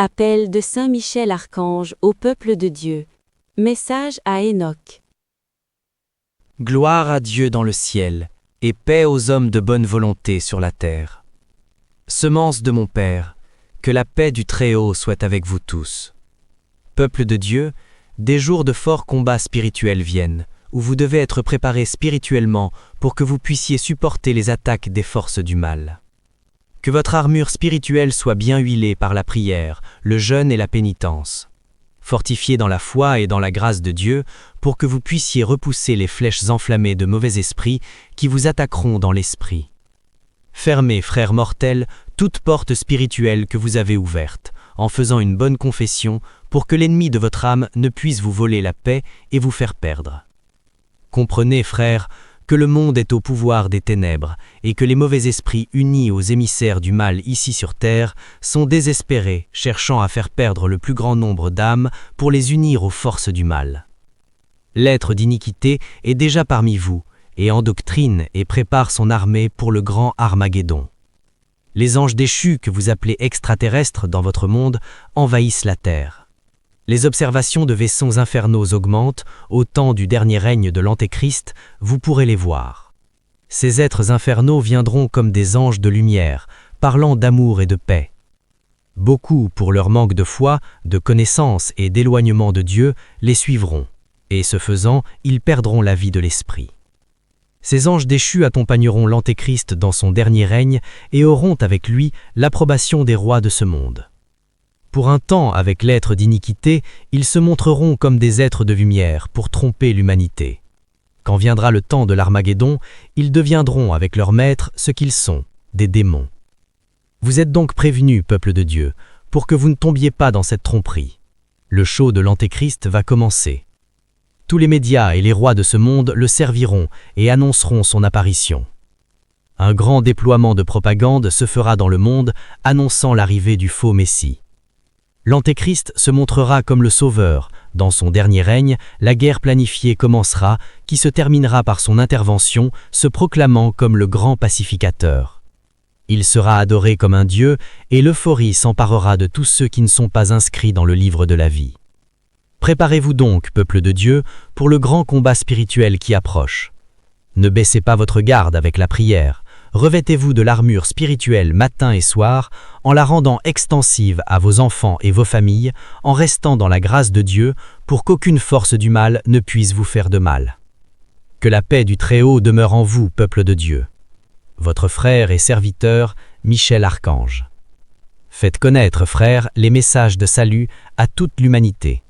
Appel de Saint Michel Archange au peuple de Dieu. Message à Enoch. Gloire à Dieu dans le ciel, et paix aux hommes de bonne volonté sur la terre. Semence de mon Père, que la paix du Très-Haut soit avec vous tous. Peuple de Dieu, des jours de forts combats spirituels viennent, où vous devez être préparés spirituellement pour que vous puissiez supporter les attaques des forces du mal. Que votre armure spirituelle soit bien huilée par la prière, le jeûne et la pénitence. Fortifiée dans la foi et dans la grâce de Dieu, pour que vous puissiez repousser les flèches enflammées de mauvais esprits qui vous attaqueront dans l'esprit. Fermez, frères mortels, toute porte spirituelle que vous avez ouverte, en faisant une bonne confession, pour que l'ennemi de votre âme ne puisse vous voler la paix et vous faire perdre. Comprenez, frères, que le monde est au pouvoir des ténèbres, et que les mauvais esprits unis aux émissaires du mal ici sur terre sont désespérés, cherchant à faire perdre le plus grand nombre d'âmes pour les unir aux forces du mal. L'être d'iniquité est déjà parmi vous, et endoctrine et prépare son armée pour le grand Armageddon. Les anges déchus que vous appelez extraterrestres dans votre monde envahissent la terre. Les observations de vaisseaux infernaux augmentent, au temps du dernier règne de l'Antéchrist, vous pourrez les voir. Ces êtres infernaux viendront comme des anges de lumière, parlant d'amour et de paix. Beaucoup, pour leur manque de foi, de connaissance et d'éloignement de Dieu, les suivront, et ce faisant, ils perdront la vie de l'esprit. Ces anges déchus accompagneront l'Antéchrist dans son dernier règne et auront avec lui l'approbation des rois de ce monde. Pour un temps, avec l'être d'iniquité, ils se montreront comme des êtres de lumière pour tromper l'humanité. Quand viendra le temps de l'Armageddon, ils deviendront avec leur maître ce qu'ils sont, des démons. Vous êtes donc prévenus, peuple de Dieu, pour que vous ne tombiez pas dans cette tromperie. Le show de l'Antéchrist va commencer. Tous les médias et les rois de ce monde le serviront et annonceront son apparition. Un grand déploiement de propagande se fera dans le monde, annonçant l'arrivée du faux Messie. L'Antéchrist se montrera comme le Sauveur. Dans son dernier règne, la guerre planifiée commencera, qui se terminera par son intervention, se proclamant comme le grand pacificateur. Il sera adoré comme un dieu, et l'euphorie s'emparera de tous ceux qui ne sont pas inscrits dans le livre de la vie. Préparez-vous donc, peuple de Dieu, pour le grand combat spirituel qui approche. Ne baissez pas votre garde avec la prière. Revêtez-vous de l'armure spirituelle matin et soir, en la rendant extensive à vos enfants et vos familles, en restant dans la grâce de Dieu, pour qu'aucune force du mal ne puisse vous faire de mal. Que la paix du Très-Haut demeure en vous, peuple de Dieu. Votre frère et serviteur, Michel Archange. Faites connaître, frères, les messages de salut à toute l'humanité.